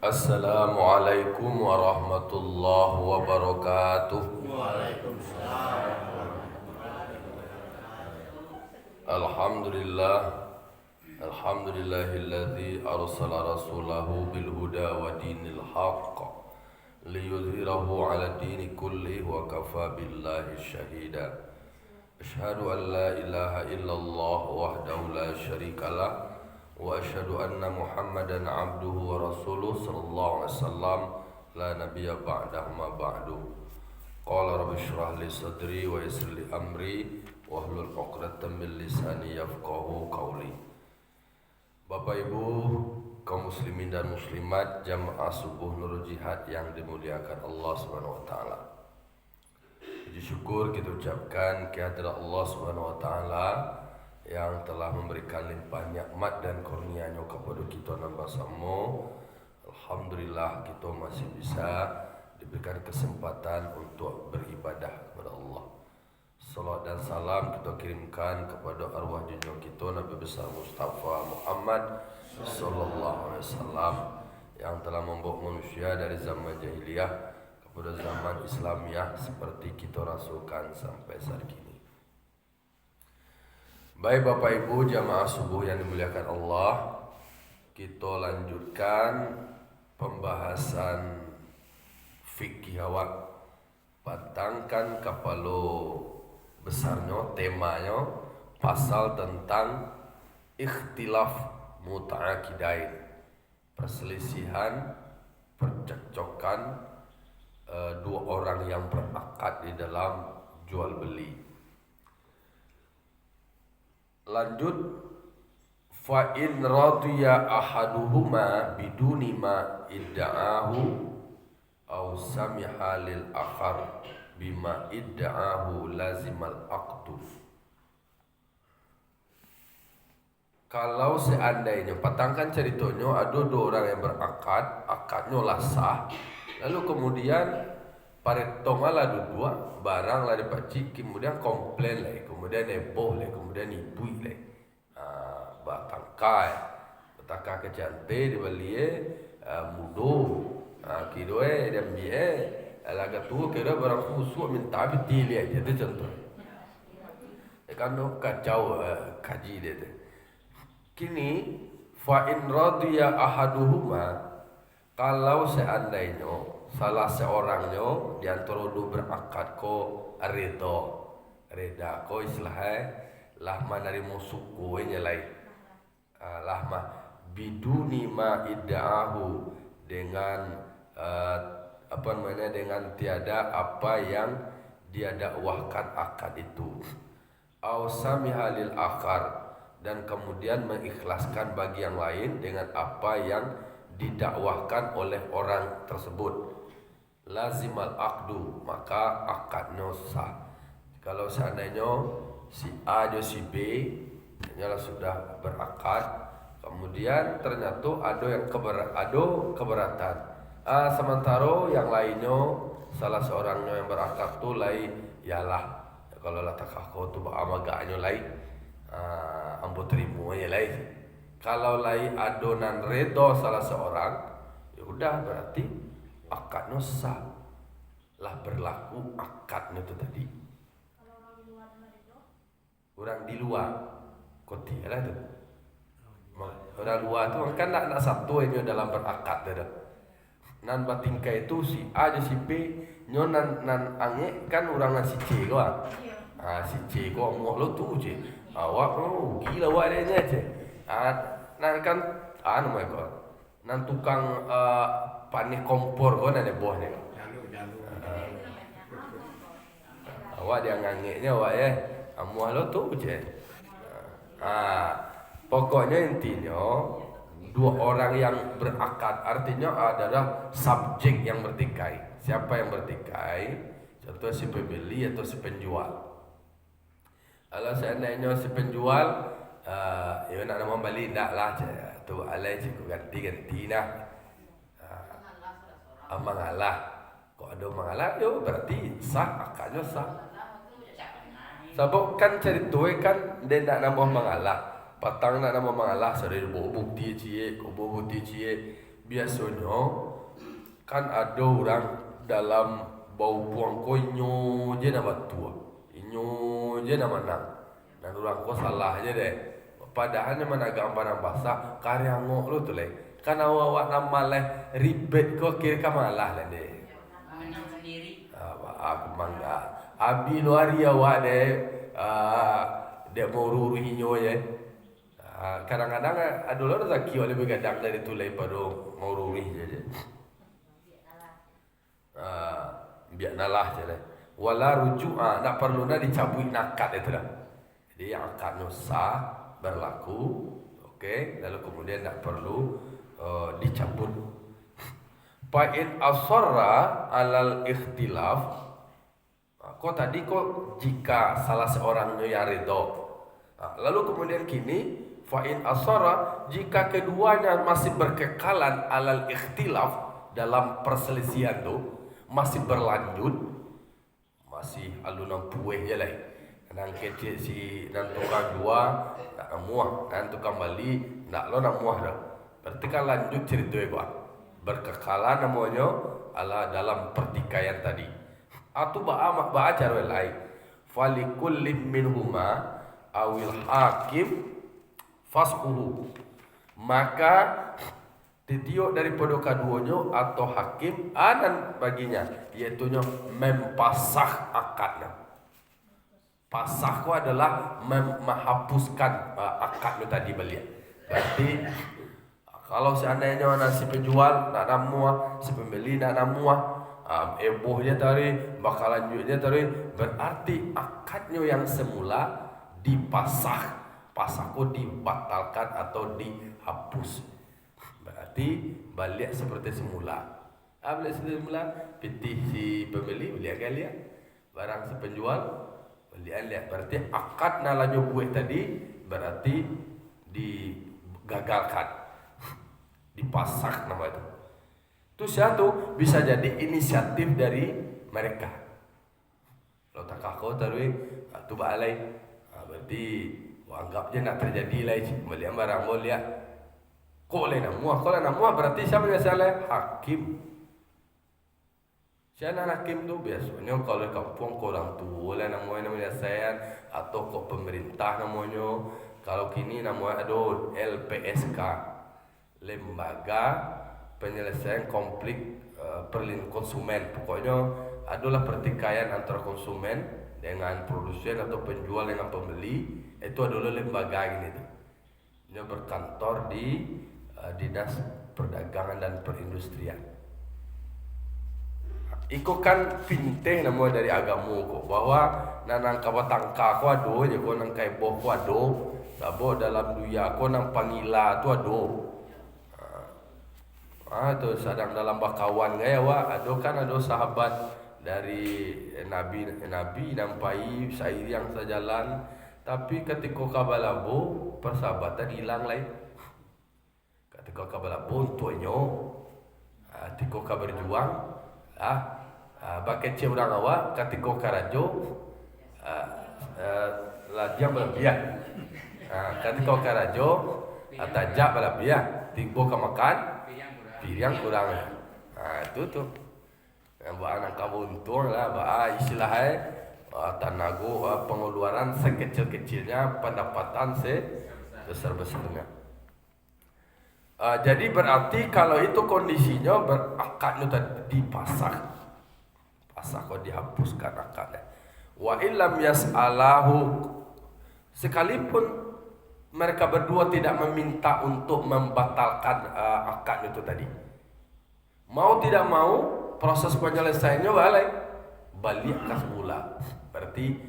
Assalamualaikum warahmatullahi wabarakatuh. Alhamdulillah. Alhamdulillahilladzi arsala rasulahu bil huda wa dinil haqq liyudhhirahu 'ala dini kulli wa kafa billahi syahida. Asyhadu an la ilaha illallah wahdahu la syarikalah wa asyhadu anna Muhammadan abduhu wa rasuluh sallallahu alaihi wasallam la nabiyya ba'dahu ma ba'du. Qala rabbi shrah li sadri wa yassir li amri wahlul 'uqdatam min lisani yafqahu qawli. Bapak Ibu kaum muslimin dan muslimat jamaah subuh Nurul Jihad yang dimuliakan Allah Subhanahu wa taala. Puji syukur kita ucapkan kehadirat Allah Subhanahu wa taala yang telah memberikan limpah nikmat dan kurnia-Nya kepada kita nambah samo. Alhamdulillah kita masih bisa diberikan kesempatan untuk beribadah kepada Allah. Salat dan salam kita kirimkan kepada arwah junjung kita Nabi besar Mustafa Muhammad sallallahu alaihi wasallam yang telah membawa manusia dari zaman jahiliyah kepada zaman Islamiah seperti kita rasakan sampai saat ini. Baik Bapak Ibu jamaah subuh yang dimuliakan Allah, kita lanjutkan pembahasan fikih awak. Patangkan kapalo besarnya, temanya pasal tentang ikhtilaf muta'akidain, perselisihan, percekcokan dua orang yang berakad di dalam jual beli. Lanjut, fa in radiya ahaduhuma biduni ma idda'ahu aw samiha lil akhar bima idda'ahu lazimal aqdu. Kalau seandainya patangkan ceritanya ada dua orang yang berakad, akadnya lah sah, lalu kemudian paretong lah dua barang lah dipacik, kemudian komplain lah, kemudian neboh lah, kemudian ibui lah, batangkai kecantik dibeli mudo, kira dia ambil laga tu kira barang khusus minta betul aja itu contoh. Kan kacau kaji dia tu. Kini fa in radiya ahaduhuma, kalau seandainya salah seorangnya di antara dua berakad ko reda ko istilahnya lahma dari musuhku nyelai lahma biduni ma idda'ahu dengan dengan tiada apa yang dia dakwahkan akad itu, au samiha lil akhar, dan kemudian mengikhlaskan bagi yang lain dengan apa yang didakwahkan oleh orang tersebut, lazimal aqdu, maka akadnya sah. Kalau seandainya si A dan si B hanyalah sudah berakad, kemudian ternyata ada keberatan, sementara yang lainnya salah seorangnya yang berakad tu lain ialah kalau lah takah kau tu amaganya lain, ambo terima ya lain. Kalau lain adonan redo salah seorang, ya udah berarti akadnya sah, lah berlaku akadnya itu tadi. Orang di luar koti lah tu. Orang luar tu kan nak satu yang dalam berakad tu. Nan batingkai itu si A dan si B, nyo nan ange kan orang nan si C ko. Si C ko mau lo tu je. Awak gila awak dia je. Nan kan nama ko. Nan tukang panik kompor ko nan boh ni. Awak dia ngangeknya awak amuah lo tu je. Pokoknya intinya dua orang yang berakad artinya adalah subjek yang bertikai. Siapa yang bertikai? Contoh si pembeli atau si penjual. Kalau seandainya si penjual ya nak nama beli ndak lah je. Tu alai cikgu ganti nah. Mengalah. Kok ada mengalah yo berarti sah, akadnya sah. Sebab kan cerita kan dia nak nambah mengalah. Patang nak nama mengalah sari bukti cie, ko bukti cie. biasanya kan ada orang dalam bau buang ko inyo je nama tua, inyo je nama nang, dan orang ko salah je deh. Padahal mana gambaran bahasa karya ngok lu tu leh. Kan awak nama leh ribet ko kira kamalah lah deh. Menang sendiri. Aku mangga. Abi luar awak deh. Dia mau ruru inyo je. Kadang-kadang ada orang rezeki lebih gadang dari tu leh pada mau ruru je. Biar nalah je lah. Wala ruju'a, nak perlu nak dicabut nakat itu dah. Jadi yang akadnya sah berlaku, okey. Lalu kemudian nak perlu dicabut. Fa'in asarra alal ikhtilaf. Kau tadi kau jika salah seorangnya yang redha. Lalu kemudian kini fa'in asarra jika keduanya masih berkekalan alal ikhtilaf dalam perselisihan tu masih berlanjut, masih alunan pueh je lah. Nang kecil si dan tukang dua nak muah, dan tukang bali nak lo nak muah dah. Berarti kan lanjut cerita gua. Berkekalan namanya ala dalam pertikaian tadi. Atau ba'a cara lain. Falikullim minhuma awil hakim fasquhu. Maka titiuk daripada keduanya atau hakim anan baginya, iaitu mempasah akadnya. Pasah ku adalah menghapuskan akadnya tadi beliau. Berarti kalau seandainya si penjual nak namuah, si pembeli nak namuah, eboh dia tadi, bakal lanjut dia tadi, berarti akadnya yang semula dipasah, pasahku dibatalkan atau dihapus. Berarti balik seperti semula. Balik seperti semula, pitih si pembeli beli agak lihat, barang si penjual beli lihat. Berarti akad nalanya buih tadi berarti digagalkan, dipasah nama itu. Itu satu bisa jadi inisiatif dari mereka. Kalau tak kau taruh tu balai, berarti anggap je nak terjadi lagi. Beli barang mau lihat. Kau boleh namuah, kalau namuah berarti siapa yang salah? Hakim. Siapa hakim tu biasanya kalau kampung kau orang tua lah namanya saya atau kau pemerintah namanya. Kalau kini namanya ada LPSK, Lembaga Penyelesaian Konflik Perlindungan Konsumen. Pokoknya adalah pertikaian antara konsumen dengan produsen atau penjual dengan pembeli. Itu adalah lembaga ini tu. Dia berkantor di Dinas Perdagangan dan Perindustrian. Iko kan pinteh nama dari agama ko bahwa nanang kabatangka ko ado je ko nang kai boh ko ado sabo dalam dunia ko nang pangila tu ado. Tu sedang dalam bakawan gaya wa ado kan ado sahabat dari nabi nampai sair yang sejalan, tapi ketika kabalabo persahabatan hilang lain. Ketika kabar buntunya, ketika berjuang, bakai orang awak, ketika karajo, lajang berlebihan. Ketika karajo, tajak berlebihan, tiba ke makan, piring kurang. Itu tu. Buat anak kabuntung lah, buat istilahnya tanago pengeluaran sekecil-kecilnya, pendapatan sebesar-besarnya. Jadi berarti kalau itu kondisinya berakadnya tadi dipasah, kau dihapuskan akadnya. Wa illam yas'alahu, sekalipun mereka berdua tidak meminta untuk membatalkan akad itu tadi. Mau tidak mau proses penyelesaiannya balik ke semula. Berarti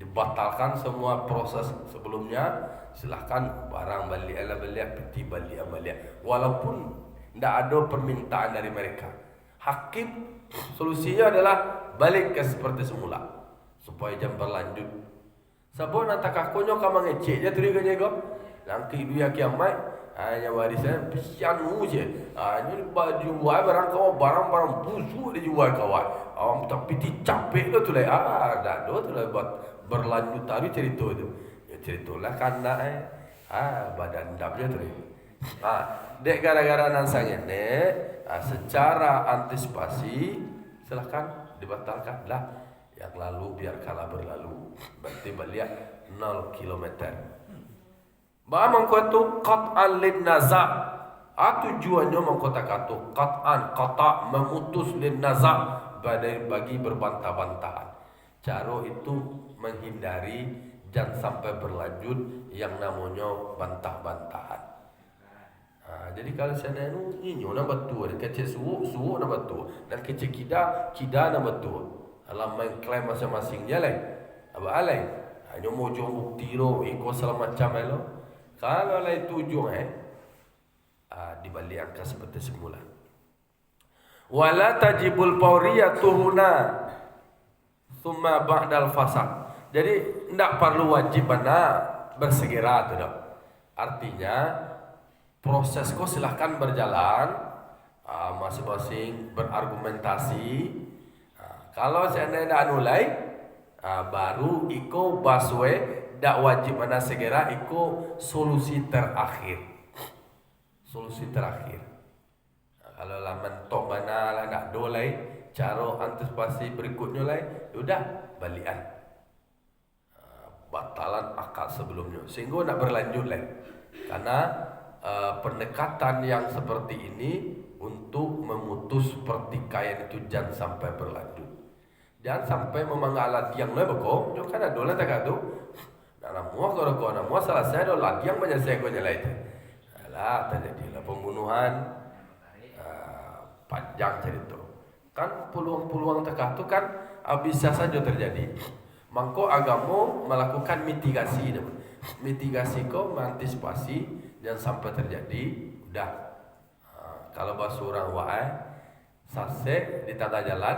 dibatalkan semua proses sebelumnya. Silahkan barang balik peti balik. Walaupun tidak ada permintaan dari mereka, hakim solusinya adalah balik ke seperti semula supaya jam berlanjut. Sabon nak kakonyo ka mangeceknya turi kanya go. Langki duya kiamat hanya warisan pisan je. Ini baju buat barang kau barang busuk dijual kawan. Tapi capek tu lah. Dah tu lah buat berlanjut tadi cerita tu. Ya ceritalah karena badan dapnya tu. Dek gara-gara nansang ini, secara antisipasi silahkan dibatalkan lah. Yang lalu biar kalah berlalu. Berarti balik 0 kilometer. Ba mengkotu qat'an lin naza'. Tujuannya mengkotak-katuk qat'an, qata' memutus lin naza' bagi berbantah-bantahan. Cara itu menghindari jangan sampai berlanjut yang namanya bantah-bantahan. Jadi kalau saya ini nak betul, kecil suuk nak betul, dan kecil kida nak betul. Alam main klaim masing-masing je lain. Apa lain? Hanya mau jual bukti lo, ikut segala macam lo. Kalau lain tujuh dibalik angka seperti semula. Wala tajibul fawriyatu huna thumma ba'dal fasad. Jadi tidak perlu wajib bersegera tu dah. Artinya proses kau silahkan berjalan, masing-masing berargumentasi. Kalau seandainya tidak mulai, baru iko baswe tidak wajib segera iko solusi terakhir. Solusi terakhir. Kalau lah mentok mana lah nak dolai, cara antisipasi berikutnya lah, sudah balian. Batalan akad sebelumnya. Sehingga nak berlanjut lah. Karena pendekatan yang seperti ini untuk memutus pertikaian itu jangan sampai berlanjut. Jangan sampai memangalat yang lain beko, jangan ada dolar tak ada. Nak muah kalau kau nak muah selesai dolar yang menyelesaikan kau nyala itu. Alah terjadilah pembunuhan panjang cerita. Kan peluang-peluang teka tu kan bisa saja terjadi. Mangko agama melakukan mitigasi, mitigasi kau mengantisipasi jangan sampai terjadi. Udah kalau bahasa orang wae sase di tengah jalan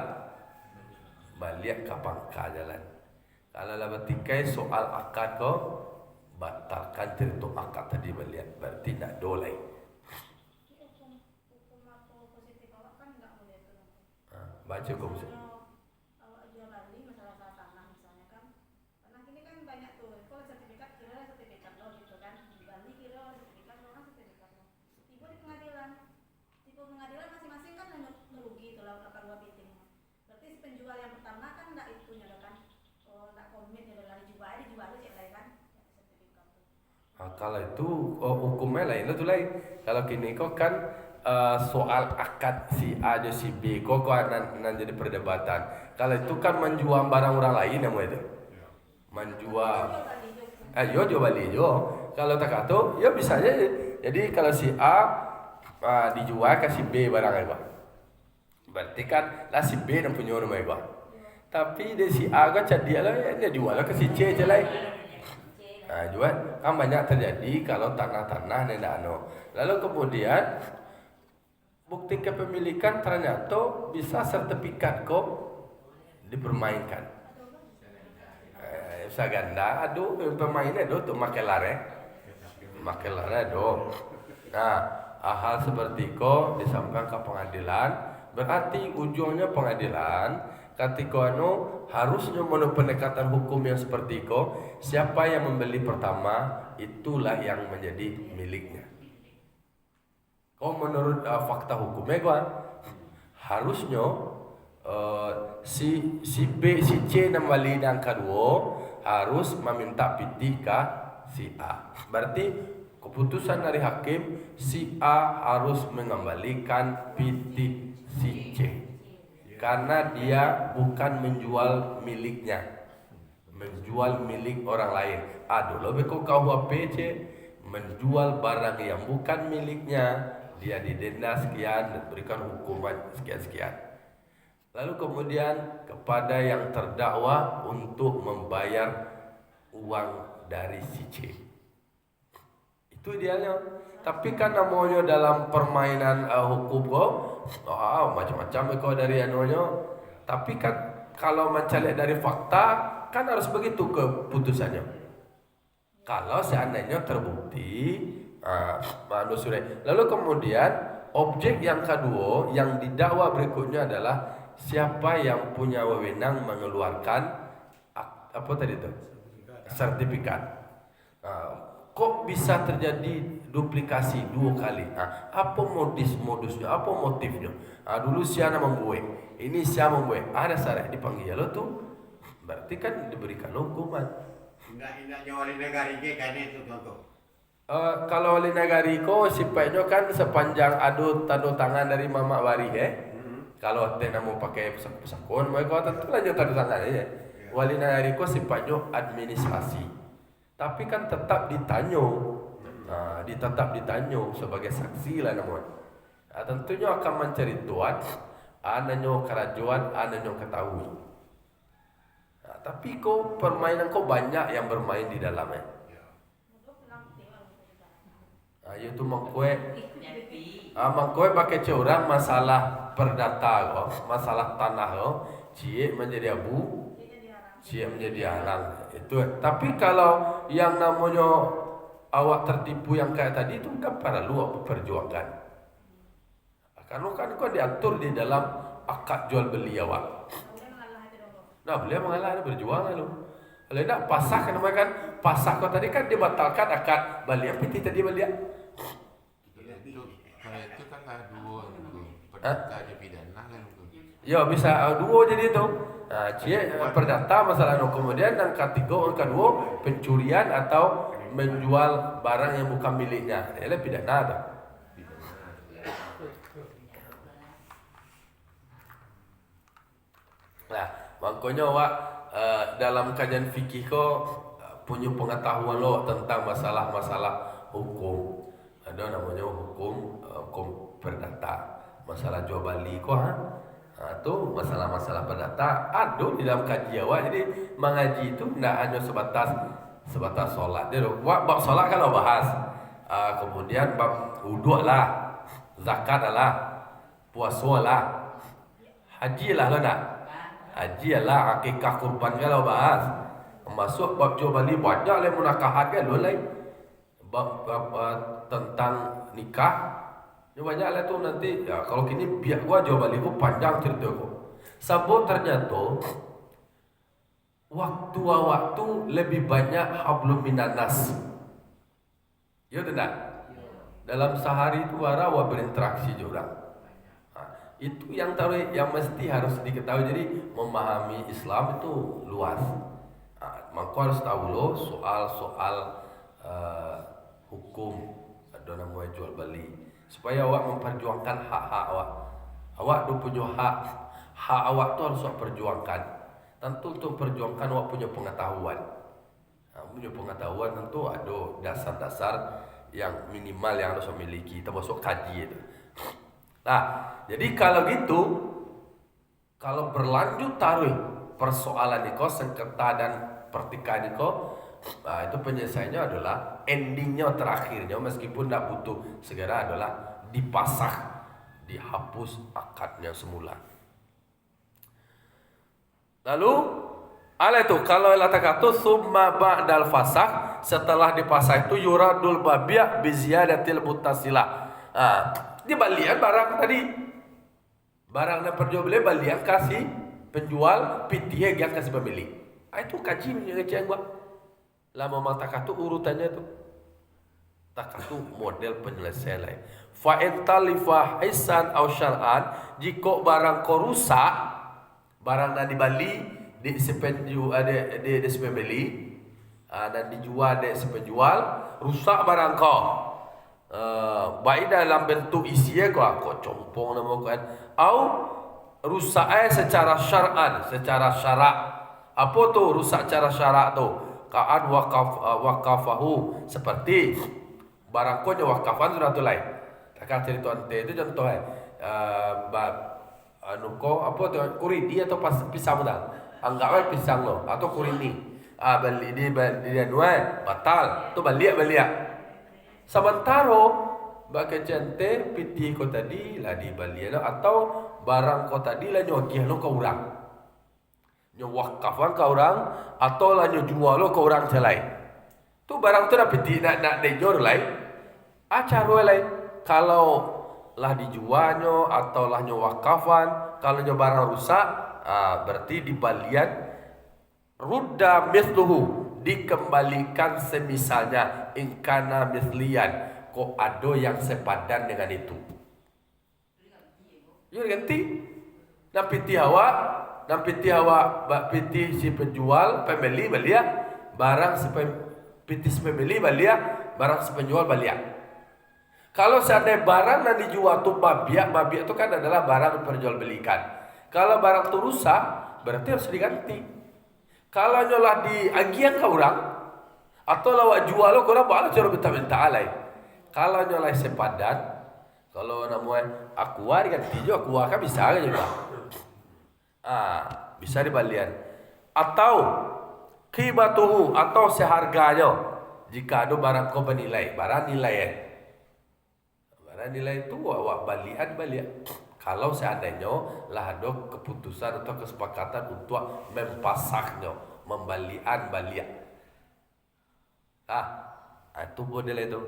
balik ke pangkal jalan. Kalau lah bertikai soal akad kau batalkan cerita akad tadi balik. Berarti tidak dolai. Baca kau mesti. Kalau itu hukumnya lain tu lain. Kalau kini kau kan soal akad si A dan si B kau nan jadi perdebatan. Kalau itu kan menjual barang orang lain nama itu. Menjual. Yo jual balik yo. Kalau tak kata, ya bisa aja. Jadi kalau si A dijual ke si B barang itu. Berarti kan lah si B yang punya nama itu. Tapi dari si A kan dia lah dia jual ke si C je lah. Juga kan banyak terjadi kalau tanah-tanah tidak ano. Lalu kemudian bukti kepemilikan ternyata bisa sertifikat kok dipermainkan. Bisa ganda, pemainnya tu makelare do. Nah, hal seperti kok disampaikan ke pengadilan, berarti ujungnya pengadilan. Ketika harusnya menurut pendekatan hukum yang seperti itu, siapa yang membeli pertama itulah yang menjadi miliknya. Kau menurut fakta hukumnya harusnya si B si C kembali dan kedua harus meminta pitih ke si A. Berarti keputusan dari hakim si A harus mengembalikan pitih si C. Karena dia bukan menjual miliknya, menjual milik orang lain. Lebih kau KUHP menjual barang yang bukan miliknya, dia didenda sekian dan berikan hukuman sekian-sekian. Lalu kemudian kepada yang terdakwa untuk membayar uang dari si C. Itu idealnya. Tapi kan namanya dalam permainan hukum kok, macam-macam kau dari anunya. Tapi kan kalau mencari dari fakta kan harus begitu keputusannya. Kalau seandainya terbukti, lalu kemudian objek yang kedua yang didakwa berikutnya adalah siapa yang punya wewenang mengeluarkan apa tadi itu sertifikat. Kok bisa terjadi duplikasi 2 kali. Apa modusnya, apa motifnya? Dulu siapa membuat, ini siapa membuat, ada syarat dipanggil lo tuh, berarti kan diberikan hukuman. Indahnya wali negara ini kan itu contoh. Kalau wali negari ko sifatnya kan sepanjang tanda tangan dari Mama Wari Kalau ate mau pakai pesakon, mereka tentu lanjut tanda tangan aja. Wali negari ko sifatnya administrasi. Tapi kan tetap ditanya. Tetap ditanya sebagai saksi lah namanya. Tentunya akan mencari tuan, anaknya kerajaan, anaknya ketahui. Tapi kok permainan kok banyak yang bermain di dalamnya. Itu mangkue pakai curang masalah perdata kok, masalah tanah kok, cie menjadi abu, cie menjadi halang. Itu. Tapi kalau yang namanya awak tertipu yang kayak tadi itu kan perlu aku perjuangkan. Karena kan kau diatur di dalam akad jual beli awak. Nah, beliau mengalah berjuang lalu. Kalau tidak pasah kan namanya kan pasah kau tadi kan dibatalkan akad beli apa tadi beli. Kalau itu kan ada dua perdata aja pidana kan. Ya bisa dua jadi itu. Perdata masalah kemudian yang ketiga kedua pencurian atau menjual barang yang bukan miliknya. Ini pidana ada. Nah, makanya awak dalam kajian fikih kok punya pengetahuan lo tentang masalah-masalah hukum. Ada namanya hukum perdata. Masalah jual beli kok tuh masalah-masalah perdata ada di dalam kaji awak. Jadi mengaji itu tidak hanya sebatas sholat. Dia bab sholat kalau bahas. Kemudian bab wudu lah, zakat lah, puasa lah, haji lah lo nak. Haji lah, akikah kurban kalau bahas. Masuk bab jual beli banyak lah munakahat kan lo lain. Bab tentang nikah banyak lah tu nanti. Ya kalau kini biar gua jual beli gua panjang cerita gua. Sebab ternyata waktu lebih banyak hablum minan nas. Ya tidak? Dalam sehari itu awak berinteraksi juga. Itu yang mesti harus diketahui. Jadi memahami Islam itu luas. Maka harus tahu lo soal hukum ada namanya jual beli supaya awak memperjuangkan hak-hak awak. Awak tu punya hak awak tu harus awak perjuangkan. Tentu untuk perjuangkan awak punya pengetahuan. Punya pengetahuan tentu ada dasar-dasar yang minimal yang harus memiliki, termasuk kaji itu. Nah, jadi kalau gitu, kalau berlanjut taruh persoalan niko, sengketa dan pertikaian niko, itu penyelesaiannya adalah endingnya terakhirnya meskipun tidak butuh segera adalah dipasah, dihapus akadnya semula. Lalu ala itu kalau latakatu summa ba'dal fasakh, setelah dipasah itu yuradul babi' bi ziyadatil muttasilah. Dibalian barang tadi. Barang yang perjual beli balian kasih penjual, pitihe yang kasih pemilik. Itu kaji yang buat. Lama matakatu urutannya itu. Takatu model penyelesaian lain. Fa in talifa hisan aw syar'an, jika barang ko rusak, barang yang dibali di pembeli dan dijual di penjual, rusak barang ko. Baik dalam bentuk isinya kok compong nama kan, atau rusak secara syar'an, secara syarak. Apa tu rusak secara syarak tu? Ka'an waqafahu, seperti barang ko wakafan sudah tu lain. Takkan cerita ante itu contoh apa tu kurini atau pisang dah. Anggap pisang lo atau kurini. Beli dia dua batal tu balik. Sementara bagi cente piti ko tadi lah di balian atau barang ko tadi lah nyokih lo ke orang, nyewakafan ke orang atau lah nyojual lo ke orang celai. Tu barang tu dah piti nak dijual lain, acara lain. Kalau lah dijualnya atau lah nyewakafan, kalau nyo barang rusak, berarti di balian rudda mithluhu, dikembalikan semisalnya ingkana mislian. kok ada yang sepadan dengan itu. Yo ganti. Nampiti hawa, piti si penjual, pembeli belia, barang piti si pembeli belia, barang si penjual belia. Kalau seandainya barang yang dijual tuh babiak itu kan adalah barang diperjualbelikan. Kalau barang itu rusak, berarti harus diganti. Kalau nyolah diagian ke orang, atau lawak jual lo orang balas cara minta alai. Kalau nyolah sepadan, kalau namanya aqua diganti juga, aqua kan bisa aja juga. Bisa dibalian. Atau qimatuhu atau seharganya. Jika ada barang kau bernilai, barang nilai barang nilai itu awak balian. Kalau seandainya lah ada keputusan atau kesepakatan untuk mempasaknya, balian. Itu model itu.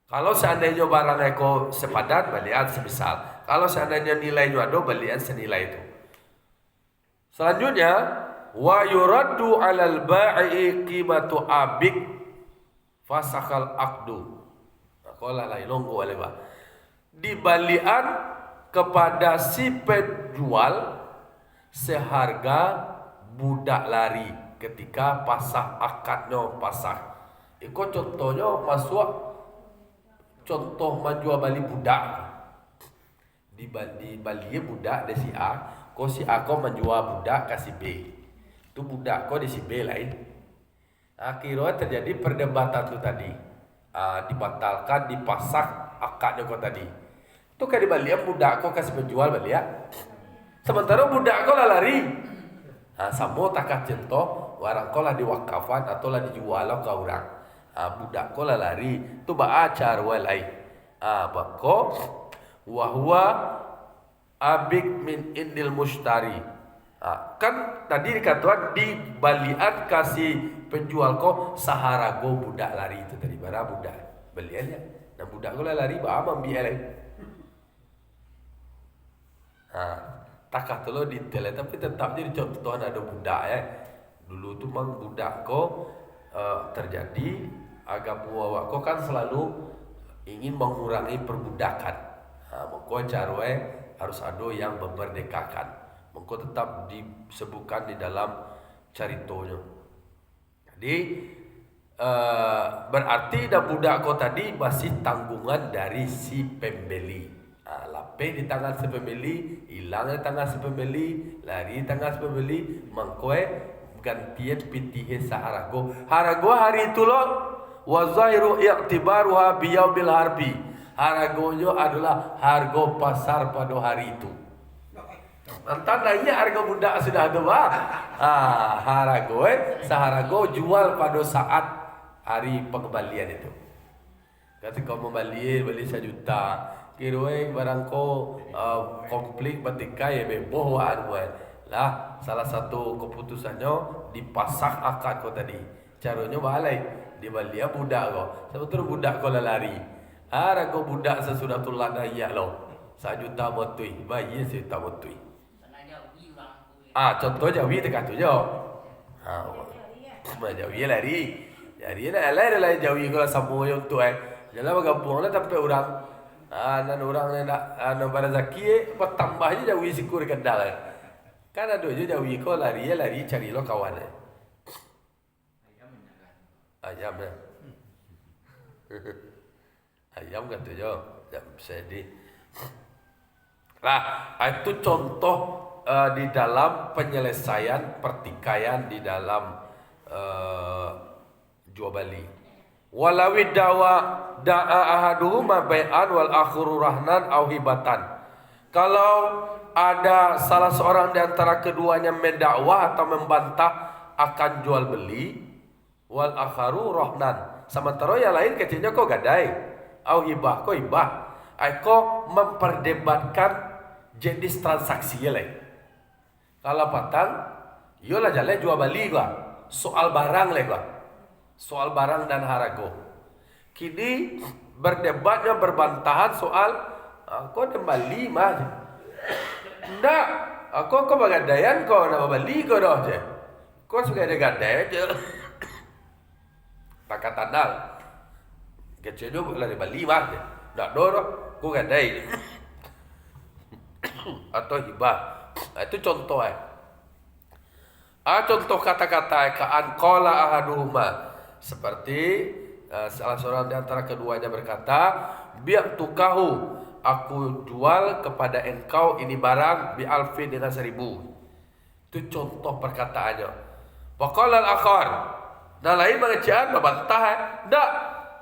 Kalau seandainya barang eko sepadan, balian semisal. Kalau seandainya nilainya ada, balian senilai itu. Selanjutnya, wa yuraddu 'alal ba'i qimatu abik fasakal aqdu. Qala la ilongo aleba. Dibalian kepada si penjual seharga budak lari ketika pasah akadnya pasah. Iko contohnya masuk contoh menjual bali budak. Di Bali budak di si A, ko si A ko menjual budak ke si B. Itu budak ko di si B lain. Akhirnya terjadi perdebatan tu tadi. Dibatalkan, dipasak akadnya ko tadi. Itu kan di Bali budak ko kasih penjual Bali ya. Sementara budak ko lah lari. Samo takah contoh warang ko lah diwakafan atau lah dijual ke orang. Budak ko lah lari. Tu ba acar walai. Bako wahwa abik min indil mushtari. Kan tadi dikatakan di balian kasih penjual ko saharago budak lari itu tadi bara budak beliannya. Dan budak ko lari ba ambil lain. Takah tu lo detail tapi tetap jadi contohan ada budak ya. Dulu tu mang budak ko terjadi agak buawak ko kan selalu ingin mengurangi perbudakan. Mengko carwe harus ada yang memerdekakan. Mengko tetap disebutkan di dalam caritonya. Jadi berarti dah budak kau tadi masih tanggungan dari si pembeli. Lape di tangan si pembeli, hilang di tangan si pembeli, lari di tangan si pembeli. Mengko gantian pitihe saharago. Harago hari itu lo wa zahiru i'tibaruha biyaumil harbi. Haragonya adalah harga pasar pada hari itu. Tandanya harga budak sudah ada bah. Harago saharago jual pada saat hari pengembalian itu. Kata kau beli 1 juta. Kira barang kau konflik betika ya bebohan lah. Salah satu keputusannya dipasak akad kau tadi. Caranya balai dibalia budak kau. Sebetulnya budak kau lari. Harga budak sesudah tulah daya lo 1 juta motui, bayi 1 juta motui. Contoh Jawi dekat tu jo. Jawi lari. Jadi lah Jawi kalau semua yang tu Jalan bergabung lah tapi orang. Dan orang nak pada zaki bertambahnya Jawi sikur kendal. Kan ada je Jawi kau lari cari lo kawan. Ayam dah. Ayam kata je, saya di. Itu contoh di dalam penyelesaian pertikaian di dalam jual beli. Walawi da'a ahaduhuma bai'an wal akhiru rahnan au hibatan. Kalau ada salah seorang di antara keduanya mendakwah atau membantah akan jual beli, wal akharu rahnan. Sementara yang lain kecilnya kok gadai. Au hibah ko hibah. Aku memperdebatkan jenis transaksi lain. Kalau patang, yolah jalan jual beli gua. Soal barang lah gua. Soal barang dan harago. Kini berdebatnya berbantahan soal aku kembali mah. Ndak, aku bagadaian kau nak beli kau dah je. Kau suka ada gadai je. pakai tandal. Kecilnya bukan dari Bali mah, ndak dorong, ku gadai atau hibah. Nah, itu contoh contoh kata-kata kaan qala ahaduhuma seperti salah seorang di antara keduanya berkata, bi'tukahu, aku jual kepada engkau ini barang bi alfin dengan 1000. Itu contoh perkataannya. Waqala al-akhar, nah lain mengejaan membantah, ndak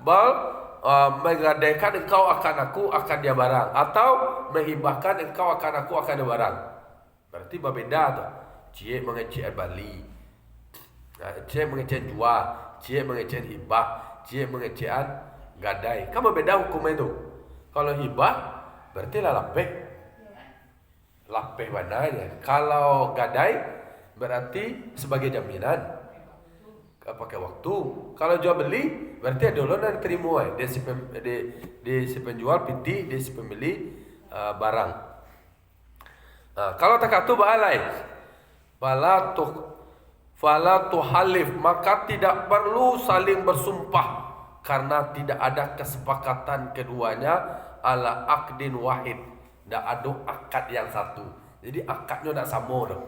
bal menggadaikan engkau akan aku akan dia barang, atau menghibahkan engkau akan aku akan dia barang. Berarti berbeda tuh. Cie mengejaan Bali, cie mengejaan jual, cie mengejaan hibah, cie mengejaan gadai. Kan berbeda hukumnya itu. Kalau hibah berarti lah lapeh mananya. Kalau gadai berarti sebagai jaminan pakai waktu. Kalau jual beli berarti ada duluan terima di si penjual piti, di si pembeli barang. Kalau takatu balai fala tuhalif, maka tidak perlu saling bersumpah karena tidak ada kesepakatan keduanya ala aqdin wahid. Tidak ada akad yang satu. Jadi akadnya tidak sama dah.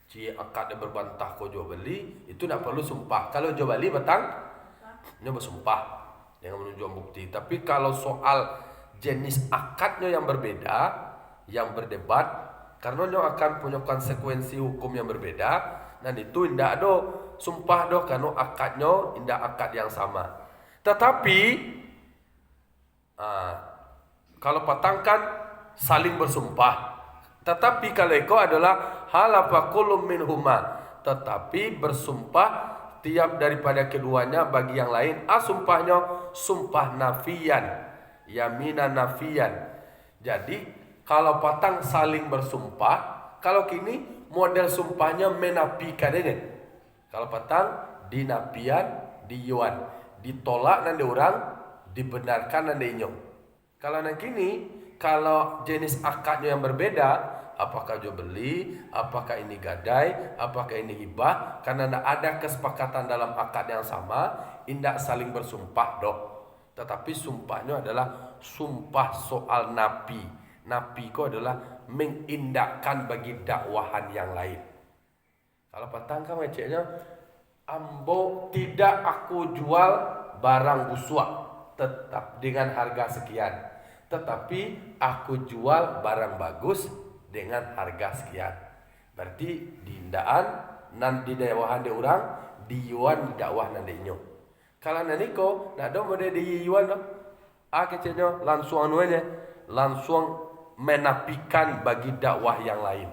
Cie akad dia berbantah kau jual beli, itu tidak perlu sumpah. Kalau jual beli batang, dia bersumpah dengan menunjukkan bukti. Tapi kalau soal jenis akadnya yang berbeda, yang berdebat, karena dia akan punya konsekuensi hukum yang berbeda, dan itu tidak ada sumpah doh karena akadnya tidak akad yang sama. Tetapi kalau patangkan saling bersumpah. Tetapi kalau eko adalah halafa kullum minhuma, tetapi bersumpah tiap daripada keduanya bagi yang lain. Sumpahnya sumpah nafian, yaminan nafian. Jadi kalau patang saling bersumpah, kalau kini model sumpahnya menafikan ini. Kalau patang dinapian, diyuan, ditolak nanti orang, dibenarkan nanti inyong. Kalau yang kini, kalau jenis akadnya yang berbeda, apakah jual beli, apakah ini gadai, apakah ini hibah, karena tidak ada kesepakatan dalam akad yang sama, tidak saling bersumpah dok. Tetapi sumpahnya adalah sumpah soal napi. Napi itu adalah mengindahkan bagi dakwahan yang lain. Kalau patangkan macamnya, ambo tidak aku jual barang busuk tetap dengan harga sekian, tetapi aku jual barang bagus dengan harga sekian. Berarti dindaan nan di dakwahan de orang, diuan dakwah nan denyo. Kalau naniko nak do mode di yuan do, kecenya langsung anunya, langsung menafikan bagi dakwah yang lain.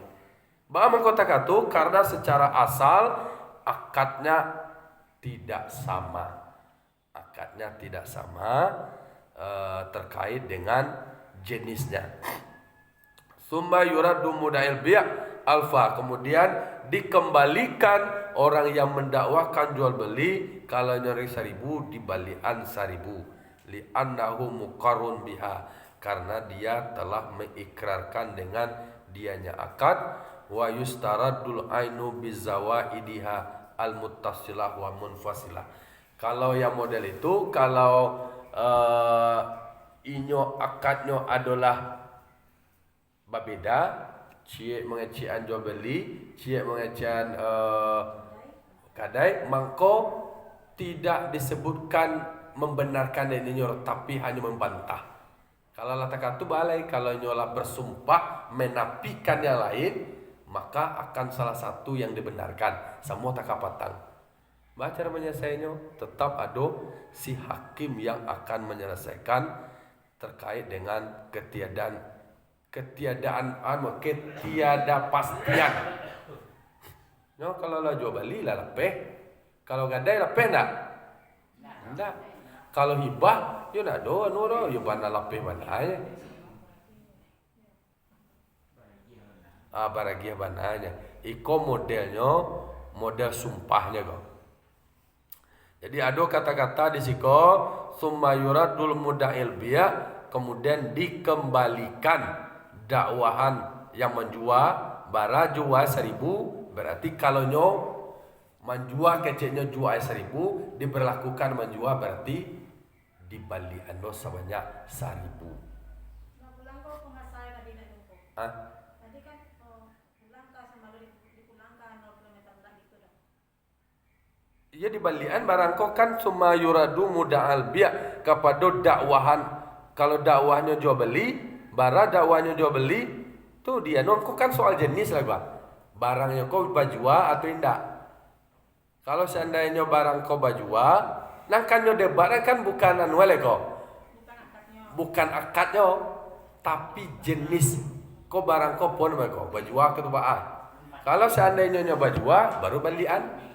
Bahwa mengkotak-katu karena secara asal akadnya tidak sama. Akadnya tidak sama terkait dengan jenisnya. Summa yuraddu muda'il bi' alfa, kemudian dikembalikan orang yang mendakwakan jual beli kalau nyari 1000 dibalikan 1000 li annahu muqarrun biha, karena dia telah mengikrarkan dengan dianya akad. Wa yustaraddul ainu bizawaidiha al-muttasilah wa munfasilah. Kalau yang model itu, kalau inyo akadnya adalah berbeda, cie mengecian jual beli, cie mengecian kadai, mangko tidak disebutkan membenarkan dan inyo, tapi hanya membantah. Kalau latakatu balai, kalau nyola bersumpah menafikan yang lain, maka akan salah satu yang dibenarkan, semua tak kapatang. Baca menyelesaikannya, tetap ada si hakim yang akan menyelesaikan terkait dengan ketiadapastian. No, kalau lah jual beli lah lepeh, kalau gadai lepeh enggak? Enggak. Kalau hibah, yo nak do anu yo bana lepeh mana aja. Baragia bananya. Iko modelnya, model sumpahnya kok. Jadi ada kata-kata di siko summa yuradul muda'il biya, kemudian dikembalikan dakwahan yang menjual bara jual 1000, berarti kalau Menjual keceknya jual 1.000 diberlakukan menjual berarti dibalikan sebanyak 1.000. Nah, pulang kau pengasai tadi nak jumpa. Ah, Tadi kan pulang kah sama lo dipulangkan 0 kilometer lah gitu dah. iya dibalikan barang kau kan summa yuradu muda'al bi' kepada dakwahan. Kalau dakwahnya jual beli, bara dakwahnya jual beli, tuh dia non kau kan soal jenis lah Bang. Barangnya kau bajua atau indak. Kalau seandainya barang kau bajua, nangkannya debat kan bukan anuale kau. Bukan akadnya, tapi jenis kau barang kau pun kau bajua ke tubaan. Kalau seandainya bajua baru balian.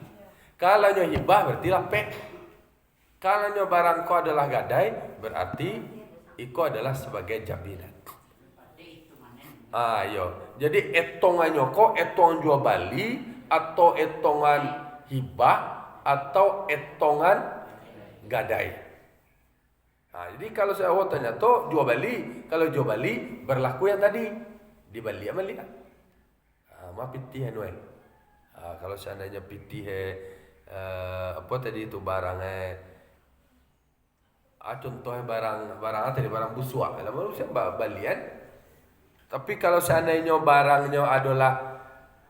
Kalau nyo hibah berarti lapek. Kalau nyo barang kau adalah gadai berarti iko adalah sebagai jaminan. Ayo, jadi etongannya kok etong jual bali atau etongan hibah atau etongan gadai. Nah, jadi kalau saya tanya tuh jual bali, kalau jual bali berlaku yang tadi dibali sama lihat. Ma pitih anu kalau seandainya pitih apa tadi itu barangnya contohnya barang tadi barang busuk lah manusia balian. Tapi kalau seandainya barangnya adalah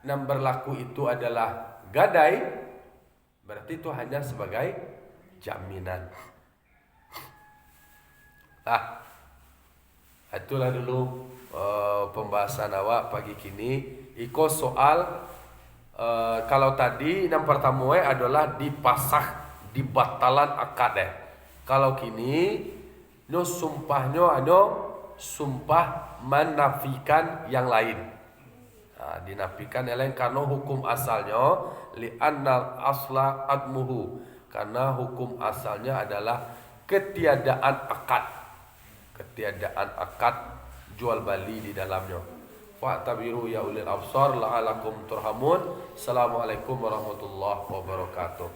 yang berlaku itu adalah gadai, berarti itu hanya sebagai jaminan. Itulah dulu pembahasan awak pagi kini. Iko soal kalau tadi yang pertama adalah dipasah dibatalan akad. Kalau kini no sumpahnya sumpah menafikan yang lain. Dinafikan yang lain karena hukum asalnya li'annal asla admuhu, karena hukum asalnya adalah ketiadaan akad jual beli di dalamnya. Fa'tabiru ya ulil absar la'alakum turhamun. Assalamualaikum warahmatullahi wabarakatuh.